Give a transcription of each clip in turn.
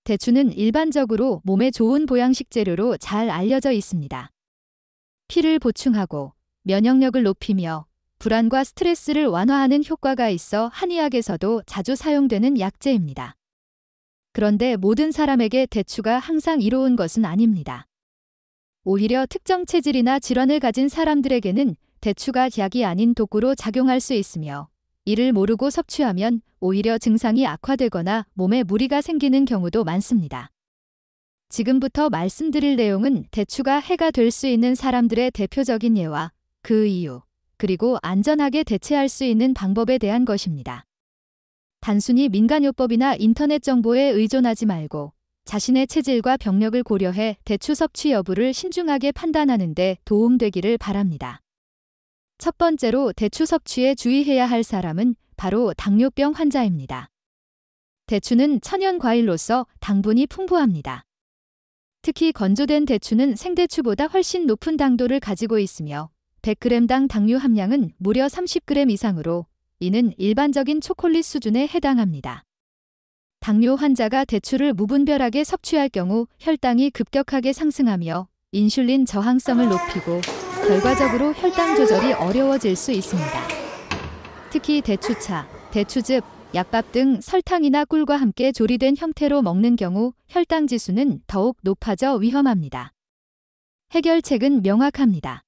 대추는 일반적으로 몸에 좋은 보양식 재료로 잘 알려져 있습니다. 피를 보충하고 면역력을 높이며 불안과 스트레스를 완화하는 효과가 있어 한의학에서도 자주 사용되는 약재입니다. 그런데 모든 사람에게 대추가 항상 이로운 것은 아닙니다. 오히려 특정 체질이나 질환을 가진 사람들에게는 대추가 약이 아닌 독으로 작용할 수 있으며 이를 모르고 섭취하면 오히려 증상이 악화되거나 몸에 무리가 생기는 경우도 많습니다. 지금부터 말씀드릴 내용은 대추가 해가 될 수 있는 사람들의 대표적인 예와 그 이유, 그리고 안전하게 대체할 수 있는 방법에 대한 것입니다. 단순히 민간요법이나 인터넷 정보에 의존하지 말고 자신의 체질과 병력을 고려해 대추 섭취 여부를 신중하게 판단하는 데 도움되기를 바랍니다. 첫 번째로 대추 섭취에 주의해야 할 사람은 바로 당뇨병 환자입니다. 대추는 천연 과일로서 당분이 풍부합니다. 특히 건조된 대추는 생대추보다 훨씬 높은 당도를 가지고 있으며 100g당 당류 함량은 무려 30g 이상으로 이는 일반적인 초콜릿 수준에 해당합니다. 당뇨 환자가 대추를 무분별하게 섭취할 경우 혈당이 급격하게 상승하며 인슐린 저항성을 높이고 결과적으로 혈당 조절이 어려워질 수 있습니다. 특히 대추차, 대추즙, 약밥 등 설탕이나 꿀과 함께 조리된 형태로 먹는 경우 혈당 지수는 더욱 높아져 위험합니다. 해결책은 명확합니다.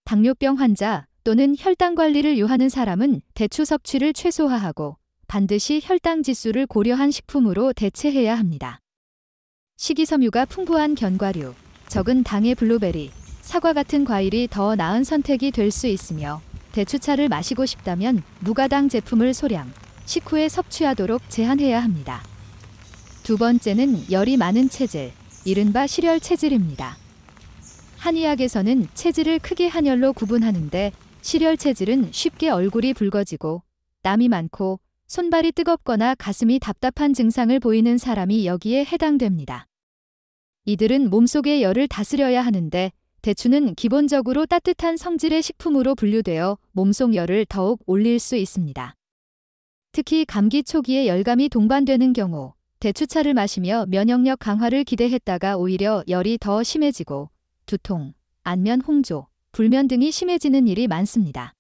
당뇨병 환자 또는 혈당 관리를 요하는 사람은 대추 섭취를 최소화하고 반드시 혈당 지수를 고려한 식품으로 대체해야 합니다. 식이섬유가 풍부한 견과류, 적은 당의 블루베리, 사과 같은 과일이 더 나은 선택이 될 수 있으며 대추차를 마시고 싶다면 무가당 제품을 소량, 식후에 섭취하도록 제한해야 합니다. 두 번째는 열이 많은 체질, 이른바 실열 체질입니다. 한의학에서는 체질을 크게 한열로 구분하는데 실열 체질은 쉽게 얼굴이 붉어지고 땀이 많고 손발이 뜨겁거나 가슴이 답답한 증상을 보이는 사람이 여기에 해당됩니다. 이들은 몸속의 열을 다스려야 하는데 대추는 기본적으로 따뜻한 성질의 식품으로 분류되어 몸속 열을 더욱 올릴 수 있습니다. 특히 감기 초기에 열감이 동반되는 경우 대추차를 마시며 면역력 강화를 기대했다가 오히려 열이 더 심해지고 두통, 안면 홍조, 불면 등이 심해지는 일이 많습니다.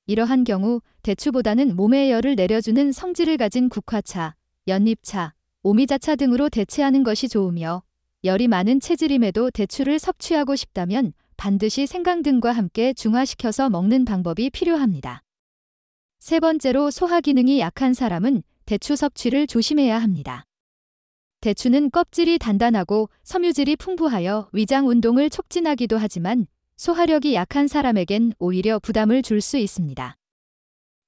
이러한 경우 대추보다는 몸의 열을 내려주는 성질을 가진 국화차, 연잎차, 오미자차 등으로 대체하는 것이 좋으며 열이 많은 체질임에도 대추를 섭취하고 싶다면 반드시 생강 등과 함께 중화시켜서 먹는 방법이 필요합니다. 세 번째로 소화 기능이 약한 사람은 대추 섭취를 조심해야 합니다. 대추는 껍질이 단단하고 섬유질이 풍부하여 위장 운동을 촉진하기도 하지만 소화력이 약한 사람에겐 오히려 부담을 줄 수 있습니다.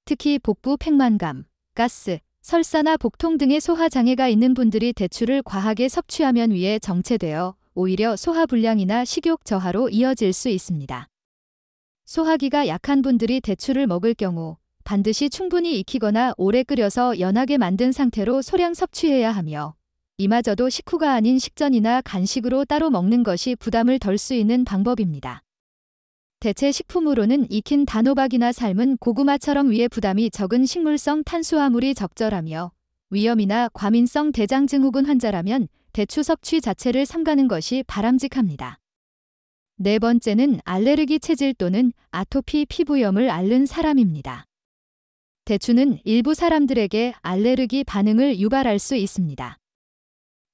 특히 복부 팽만감, 가스, 설사나 복통 등의 소화 장애가 있는 분들이 대추를 과하게 섭취하면 위에 정체되어 오히려 소화불량이나 식욕 저하로 이어질 수 있습니다. 소화기가 약한 분들이 대추를 먹을 경우 반드시 충분히 익히거나 오래 끓여서 연하게 만든 상태로 소량 섭취해야 하며 이마저도 식후가 아닌 식전이나 간식으로 따로 먹는 것이 부담을 덜 수 있는 방법입니다. 대체 식품으로는 익힌 단호박이나 삶은 고구마처럼 위에 부담이 적은 식물성 탄수화물이 적절하며 위염이나 과민성 대장증후군 환자라면 대추 섭취 자체를 삼가는 것이 바람직합니다. 네 번째는 알레르기 체질 또는 아토피 피부염을 앓는 사람입니다. 대추는 일부 사람들에게 알레르기 반응을 유발할 수 있습니다.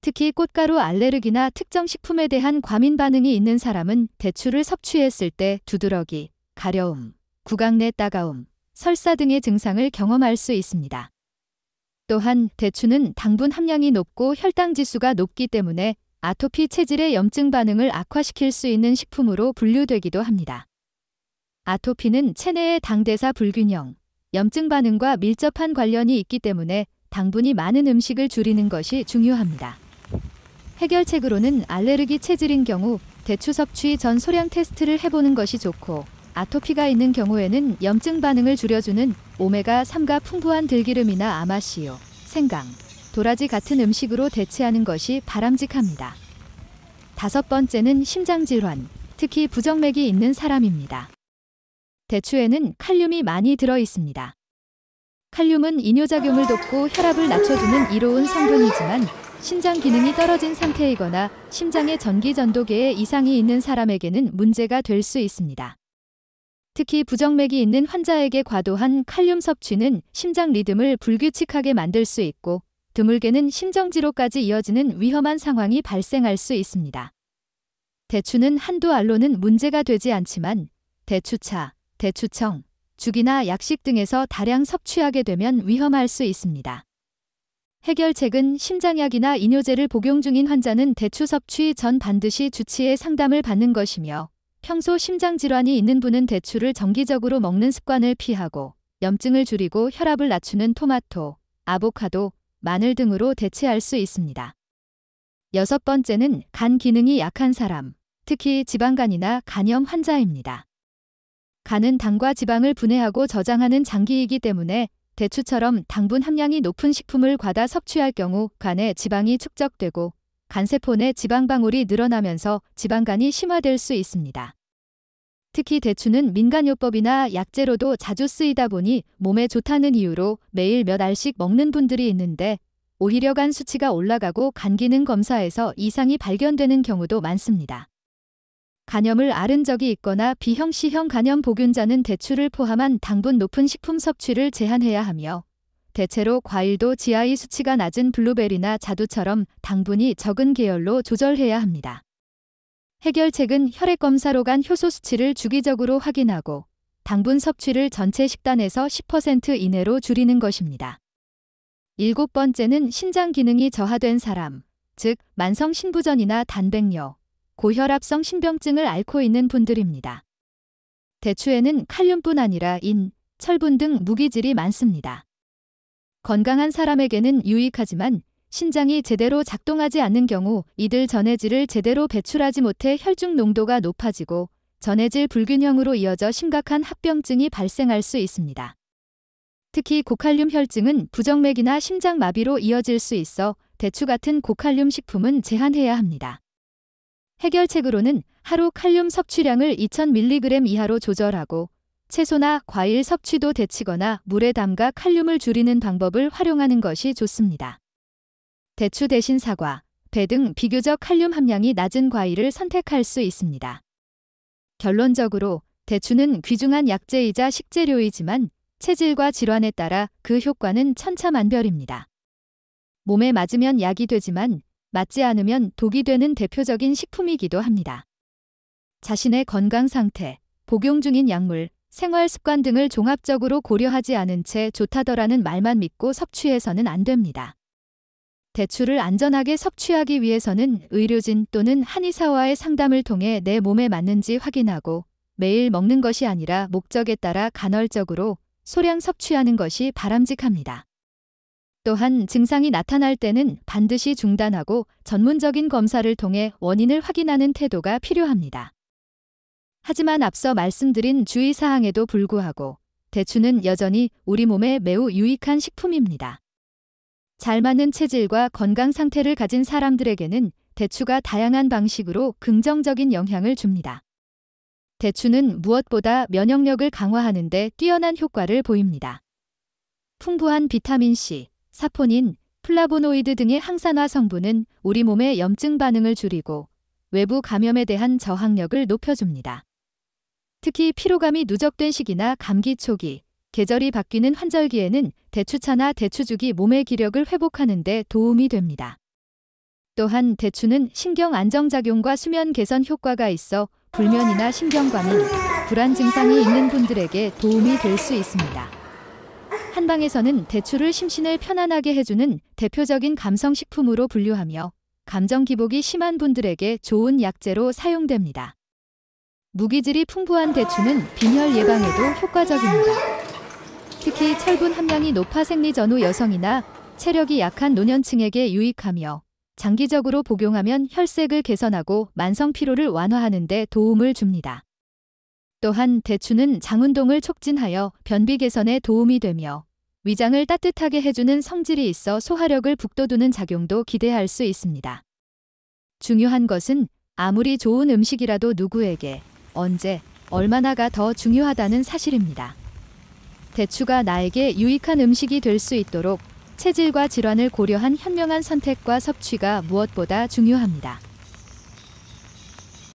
특히 꽃가루 알레르기나 특정 식품에 대한 과민 반응이 있는 사람은 대추를 섭취했을 때 두드러기, 가려움, 구강 내 따가움, 설사 등의 증상을 경험할 수 있습니다. 또한 대추는 당분 함량이 높고 혈당 지수가 높기 때문에 아토피 체질의 염증 반응을 악화시킬 수 있는 식품으로 분류되기도 합니다. 아토피는 체내의 당대사 불균형, 염증 반응과 밀접한 관련이 있기 때문에 당분이 많은 음식을 줄이는 것이 중요합니다. 해결책으로는 알레르기 체질인 경우 대추 섭취 전 소량 테스트를 해보는 것이 좋고 아토피가 있는 경우에는 염증 반응을 줄여주는 오메가3가 풍부한 들기름이나 아마씨유, 생강, 도라지 같은 음식으로 대체하는 것이 바람직합니다. 다섯 번째는 심장질환, 특히 부정맥이 있는 사람입니다. 대추에는 칼륨이 많이 들어 있습니다. 칼륨은 이뇨작용을 돕고 혈압을 낮춰주는 이로운 성분이지만 신장 기능이 떨어진 상태이거나 심장의 전기 전도계에 이상이 있는 사람에게는 문제가 될 수 있습니다. 특히 부정맥이 있는 환자에게 과도한 칼륨 섭취는 심장 리듬을 불규칙하게 만들 수 있고 드물게는 심정지로까지 이어지는 위험한 상황이 발생할 수 있습니다. 대추는 한두 알로는 문제가 되지 않지만 대추차, 대추청, 죽이나 약식 등에서 다량 섭취하게 되면 위험할 수 있습니다. 해결책은 심장약이나 이뇨제를 복용 중인 환자는 대추 섭취 전 반드시 주치의 상담을 받는 것이며 평소 심장질환이 있는 분은 대추를 정기적으로 먹는 습관을 피하고 염증을 줄이고 혈압을 낮추는 토마토, 아보카도, 마늘 등으로 대체할 수 있습니다. 6번째는 간 기능이 약한 사람, 특히 지방간이나 간염 환자입니다. 간은 당과 지방을 분해하고 저장하는 장기이기 때문에 대추처럼 당분 함량이 높은 식품을 과다 섭취할 경우 간에 지방이 축적되고 간세포 내 지방방울이 늘어나면서 지방간이 심화될 수 있습니다. 특히 대추는 민간요법이나 약재로도 자주 쓰이다 보니 몸에 좋다는 이유로 매일 몇 알씩 먹는 분들이 있는데 오히려 간 수치가 올라가고 간 기능 검사에서 이상이 발견되는 경우도 많습니다. 간염을 앓은 적이 있거나 B형-C형 간염 보균자는 대추를 포함한 당분 높은 식품 섭취를 제한해야 하며 대체로 과일도 GI 수치가 낮은 블루베리나 자두처럼 당분이 적은 계열로 조절해야 합니다. 해결책은 혈액검사로 간 효소 수치를 주기적으로 확인하고 당분 섭취를 전체 식단에서 10% 이내로 줄이는 것입니다. 7번째는 신장 기능이 저하된 사람, 즉 만성 신부전이나 단백뇨, 고혈압성 신병증을 앓고 있는 분들입니다. 대추에는 칼륨뿐 아니라 인, 철분 등 무기질이 많습니다. 건강한 사람에게는 유익하지만 신장이 제대로 작동하지 않는 경우 이들 전해질을 제대로 배출하지 못해 혈중 농도가 높아지고 전해질 불균형으로 이어져 심각한 합병증이 발생할 수 있습니다. 특히 고칼륨 혈증은 부정맥이나 심장마비로 이어질 수 있어 대추 같은 고칼륨 식품은 제한해야 합니다. 해결책으로는 하루 칼륨 섭취량을 2000mg 이하로 조절하고 채소나 과일 섭취도 대치거나 물에 담가 칼륨을 줄이는 방법을 활용하는 것이 좋습니다. 대추 대신 사과, 배 등 비교적 칼륨 함량이 낮은 과일을 선택할 수 있습니다. 결론적으로 대추는 귀중한 약재이자 식재료이지만 체질과 질환에 따라 그 효과는 천차만별입니다. 몸에 맞으면 약이 되지만 맞지 않으면 독이 되는 대표적인 식품이기도 합니다. 자신의 건강 상태, 복용 중인 약물, 생활 습관 등을 종합적으로 고려하지 않은 채 좋다더라는 말만 믿고 섭취해서는 안 됩니다. 대추를 안전하게 섭취하기 위해서는 의료진 또는 한의사와의 상담을 통해 내 몸에 맞는지 확인하고 매일 먹는 것이 아니라 목적에 따라 간헐적으로 소량 섭취하는 것이 바람직합니다. 또한 증상이 나타날 때는 반드시 중단하고 전문적인 검사를 통해 원인을 확인하는 태도가 필요합니다. 하지만 앞서 말씀드린 주의사항에도 불구하고 대추는 여전히 우리 몸에 매우 유익한 식품입니다. 잘 맞는 체질과 건강 상태를 가진 사람들에게는 대추가 다양한 방식으로 긍정적인 영향을 줍니다. 대추는 무엇보다 면역력을 강화하는 데 뛰어난 효과를 보입니다. 풍부한 비타민C, 사포닌, 플라보노이드 등의 항산화 성분은 우리 몸의 염증 반응을 줄이고 외부 감염에 대한 저항력을 높여줍니다. 특히 피로감이 누적된 시기나 감기 초기, 계절이 바뀌는 환절기에는 대추차나 대추죽이 몸의 기력을 회복하는 데 도움이 됩니다. 또한 대추는 신경 안정작용과 수면 개선 효과가 있어 불면이나 신경과민, 불안 증상이 있는 분들에게 도움이 될 수 있습니다. 한방에서는 대추를 심신을 편안하게 해주는 대표적인 감성식품으로 분류하며 감정 기복이 심한 분들에게 좋은 약재로 사용됩니다. 무기질이 풍부한 대추는 빈혈 예방에도 효과적입니다. 특히 철분 함량이 높아 생리 전후 여성이나 체력이 약한 노년층에게 유익하며 장기적으로 복용하면 혈색을 개선하고 만성 피로를 완화하는 데 도움을 줍니다. 또한 대추는 장운동을 촉진하여 변비 개선에 도움이 되며 위장을 따뜻하게 해주는 성질이 있어 소화력을 북돋우는 작용도 기대할 수 있습니다. 중요한 것은 아무리 좋은 음식이라도 누구에게, 언제, 얼마나가 더 중요하다는 사실입니다. 대추가 나에게 유익한 음식이 될 수 있도록 체질과 질환을 고려한 현명한 선택과 섭취가 무엇보다 중요합니다.